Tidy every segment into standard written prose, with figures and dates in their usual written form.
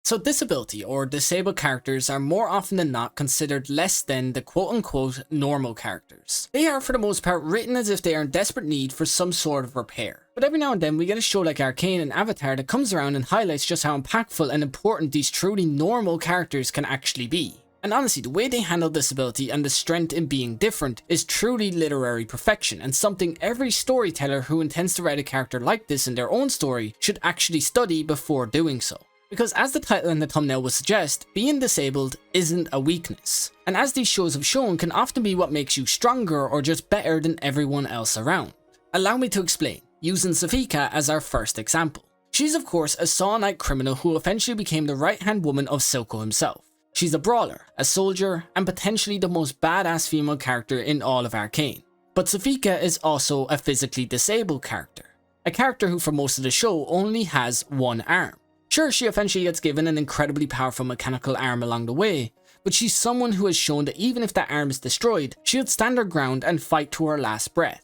So disability or disabled characters are more often than not considered less than the quote-unquote normal characters. They are for the most part written as if they are in desperate need for some sort of repair. But every now and then we get a show like Arcane and Avatar that comes around and highlights just how impactful and important these truly normal characters can actually be. And honestly, the way they handle disability and the strength in being different is truly literary perfection, and something every storyteller who intends to write a character like this in their own story should actually study before doing so. Because as the title and the thumbnail would suggest, being disabled isn't a weakness, and as these shows have shown, can often be what makes you stronger or just better than everyone else around. Allow me to explain, using Safika as our first example. She's of course a Saw-like criminal who eventually became the right-hand woman of Silco himself. She's a brawler, a soldier, and potentially the most badass female character in all of Arcane. But Safika is also a physically disabled character, a character who for most of the show only has one arm. Sure, she eventually gets given an incredibly powerful mechanical arm along the way, but she's someone who has shown that even if that arm is destroyed, she'll stand her ground and fight to her last breath.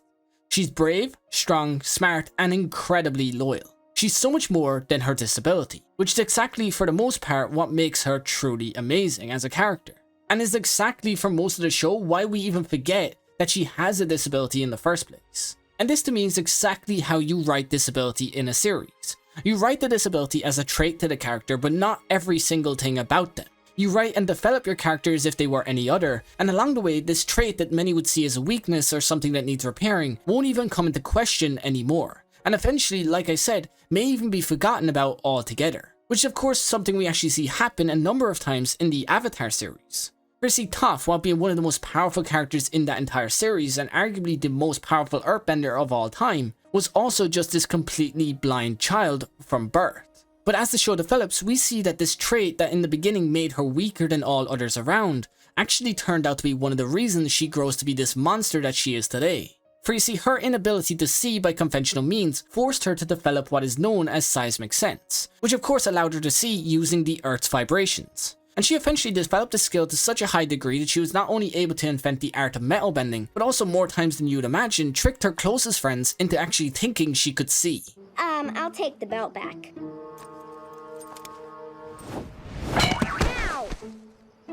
She's brave, strong, smart, and incredibly loyal. She's so much more than her disability, which is exactly for the most part what makes her truly amazing as a character, and is exactly for most of the show why we even forget that she has a disability in the first place. And this to me is exactly how you write disability in a series. You write the disability as a trait to the character, but not every single thing about them. You write and develop your character as if they were any other, and along the way, this trait that many would see as a weakness or something that needs repairing won't even come into question anymore, and eventually, like I said, may even be forgotten about altogether. Which is of course something we actually see happen a number of times in the Avatar series. Firstly, Toph, while being one of the most powerful characters in that entire series and arguably the most powerful Earthbender of all time, was also just this completely blind child from birth. But as the show develops, we see that this trait that in the beginning made her weaker than all others around actually turned out to be one of the reasons she grows to be this monster that she is today. For you see, her inability to see by conventional means forced her to develop what is known as seismic sense, which of course allowed her to see using the Earth's vibrations. And she eventually developed the skill to such a high degree that she was not only able to invent the art of metal bending, but also more times than you'd imagine tricked her closest friends into actually thinking she could see. I'll take the belt back. Ow!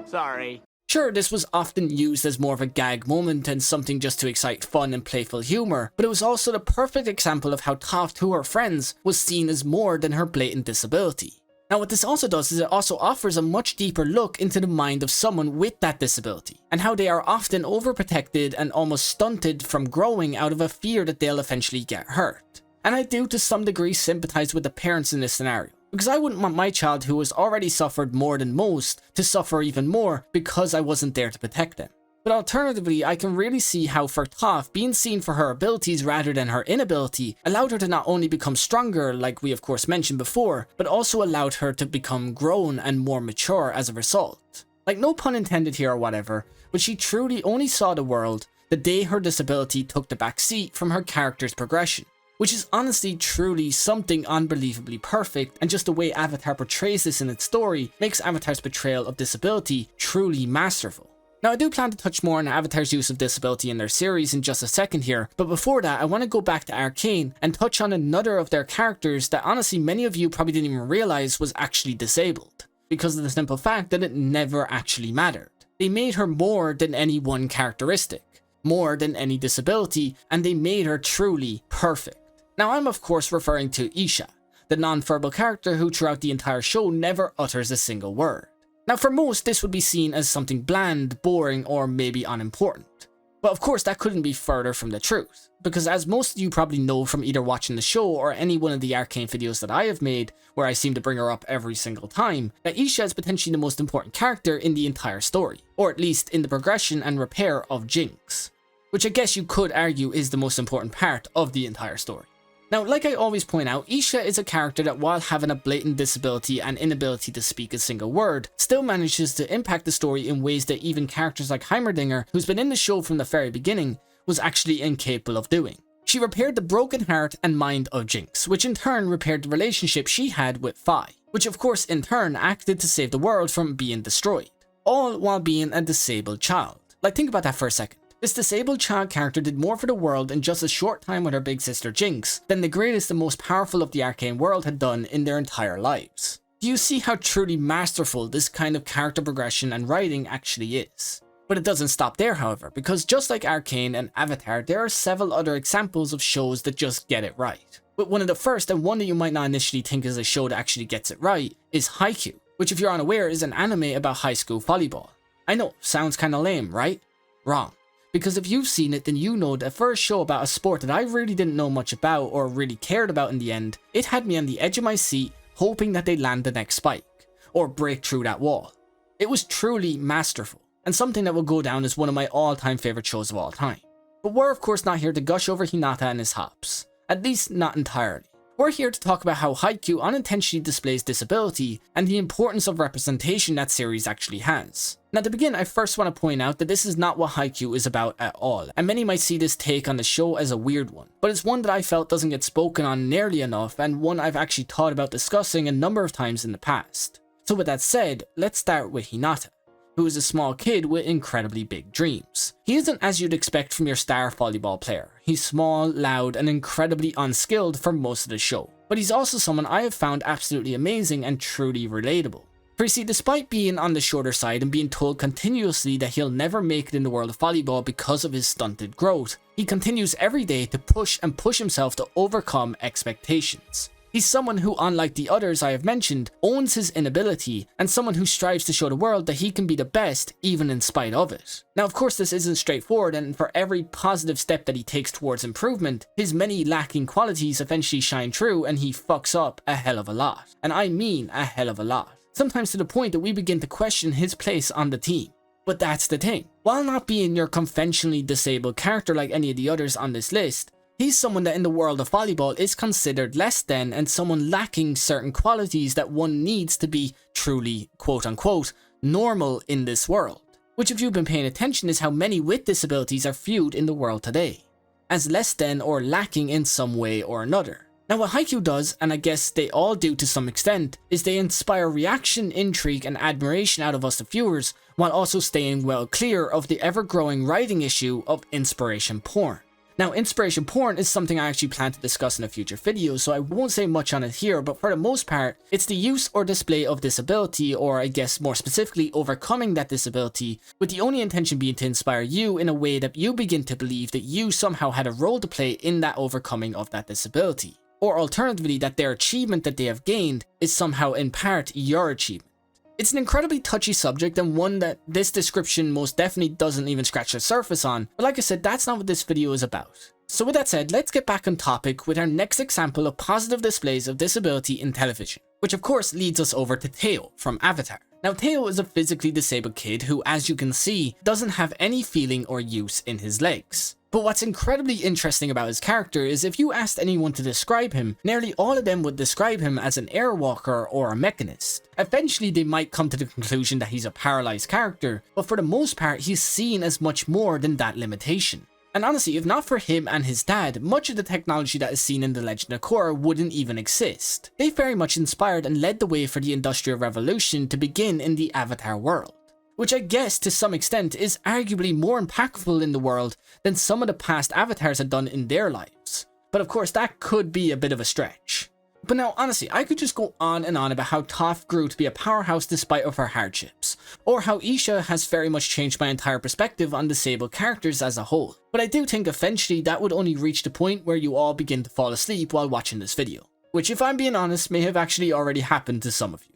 Sorry. Sure, this was often used as more of a gag moment and something just to excite fun and playful humor, but it was also the perfect example of how Toph to her friends was seen as more than her blatant disability. Now what this also does is it also offers a much deeper look into the mind of someone with that disability, and how they are often overprotected and almost stunted from growing out of a fear that they'll eventually get hurt. And I do to some degree sympathize with the parents in this scenario, because I wouldn't want my child who has already suffered more than most to suffer even more because I wasn't there to protect them. But alternatively, I can really see how for Toph, being seen for her abilities rather than her inability allowed her to not only become stronger, like we of course mentioned before, but also allowed her to become grown and more mature as a result. Like, no pun intended here or whatever, but she truly only saw the world the day her disability took the back seat from her character's progression. Which is honestly truly something unbelievably perfect, and just the way Avatar portrays this in its story makes Avatar's portrayal of disability truly masterful. Now I do plan to touch more on Avatar's use of disability in their series in just a second here, but before that I want to go back to Arcane and touch on another of their characters that honestly many of you probably didn't even realize was actually disabled, because of the simple fact that it never actually mattered. They made her more than any one characteristic, more than any disability, and they made her truly perfect. Now I'm of course referring to Isha, the non-verbal character who throughout the entire show never utters a single word. Now for most this would be seen as something bland, boring, or maybe unimportant. But of course that couldn't be further from the truth, because as most of you probably know from either watching the show or any one of the Arcane videos that I have made, where I seem to bring her up every single time, that Isha is potentially the most important character in the entire story, or at least in the progression and repair of Jinx, which I guess you could argue is the most important part of the entire story. Now, like I always point out, Isha is a character that while having a blatant disability and inability to speak a single word, still manages to impact the story in ways that even characters like Heimerdinger, who's been in the show from the very beginning, was actually incapable of doing. She repaired the broken heart and mind of Jinx, which in turn repaired the relationship she had with Fi, which of course in turn acted to save the world from being destroyed, all while being a disabled child. Like, think about that for a second. This disabled child character did more for the world in just a short time with her big sister Jinx than the greatest and most powerful of the Arcane world had done in their entire lives. Do you see how truly masterful this kind of character progression and writing actually is? But it doesn't stop there, however, because just like Arcane and Avatar, there are several other examples of shows that just get it right. But one of the first, and one that you might not initially think is a show that actually gets it right, is Haikyuu, which if you're unaware is an anime about high school volleyball. I know, sounds kinda lame, right? Wrong. Because if you've seen it, then you know that for a show about a sport that I really didn't know much about or really cared about in the end, it had me on the edge of my seat hoping that they'd land the next spike, or break through that wall. It was truly masterful, and something that will go down as one of my all-time favourite shows of all time. But we're of course not here to gush over Hinata and his hops. At least not entirely. We're here to talk about how haikyuu unintentionally displays disability and the importance of representation that series actually has. Now to begin, I first want to point out that this is not what haikyuu is about at all, and many might see this take on the show as a weird one, but it's one that I felt doesn't get spoken on nearly enough, and one I've actually thought about discussing a number of times in the past. So with that said, let's start with Hinata, who is a small kid with incredibly big dreams. He isn't as you'd expect from your star volleyball player. He's small, loud, and incredibly unskilled for most of the show. But he's also someone I have found absolutely amazing and truly relatable. For you see, despite being on the shorter side and being told continuously that he'll never make it in the world of volleyball because of his stunted growth, he continues every day to push himself to overcome expectations. He's someone who, unlike the others I have mentioned, owns his inability, and someone who strives to show the world that he can be the best even in spite of it. Now of course this isn't straightforward, and for every positive step that he takes towards improvement, his many lacking qualities eventually shine through and he fucks up a hell of a lot. And I mean a hell of a lot. Sometimes to the point that we begin to question his place on the team. But that's the thing. While not being your conventionally disabled character like any of the others on this list, he's someone that in the world of volleyball is considered less than and someone lacking certain qualities that one needs to be truly quote unquote normal in this world. Which if you've been paying attention is how many with disabilities are viewed in the world today, as less than or lacking in some way or another. Now what haikyuu does, and I guess they all do to some extent, is they inspire reaction, intrigue and admiration out of us the viewers, while also staying well clear of the ever-growing writing issue of inspiration porn. Now inspiration porn is something I actually plan to discuss in a future video, so I won't say much on it here, but for the most part, it's the use or display of disability, or I guess more specifically overcoming that disability, with the only intention being to inspire you in a way that you begin to believe that you somehow had a role to play in that overcoming of that disability. Or alternatively, that their achievement that they have gained is somehow in part your achievement. It's an incredibly touchy subject and one that this description most definitely doesn't even scratch the surface on, but like I said, that's not what this video is about. So with that said, let's get back on topic with our next example of positive displays of disability in television, which of course leads us over to Teo from Avatar. Now Teo is a physically disabled kid who, as you can see, doesn't have any feeling or use in his legs. But what's incredibly interesting about his character is if you asked anyone to describe him, nearly all of them would describe him as an airwalker or a mechanist. Eventually they might come to the conclusion that he's a paralyzed character, but for the most part he's seen as much more than that limitation. And honestly, if not for him and his dad, much of the technology that is seen in The Legend of Korra wouldn't even exist. They very much inspired and led the way for the Industrial Revolution to begin in the Avatar world, which I guess to some extent is arguably more impactful in the world than some of the past avatars had done in their lives. But of course that could be a bit of a stretch. But now honestly, I could just go on and on about how Toph grew to be a powerhouse despite of her hardships, or how Isha has very much changed my entire perspective on disabled characters as a whole. But I do think eventually that would only reach the point where you all begin to fall asleep while watching this video, which if I'm being honest may have actually already happened to some of you.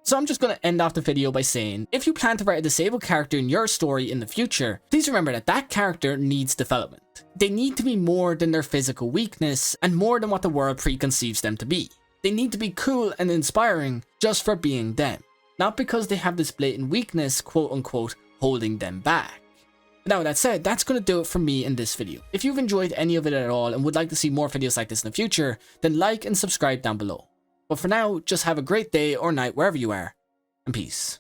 So I'm just going to end off the video by saying, if you plan to write a disabled character in your story in the future, please remember that that character needs development. They need to be more than their physical weakness and more than what the world preconceives them to be. They need to be cool and inspiring just for being them, not because they have this blatant weakness, quote unquote, holding them back. Now that said, that's going to do it for me in this video. If you've enjoyed any of it at all and would like to see more videos like this in the future, then like and subscribe down below. But for now, just have a great day or night wherever you are, and peace.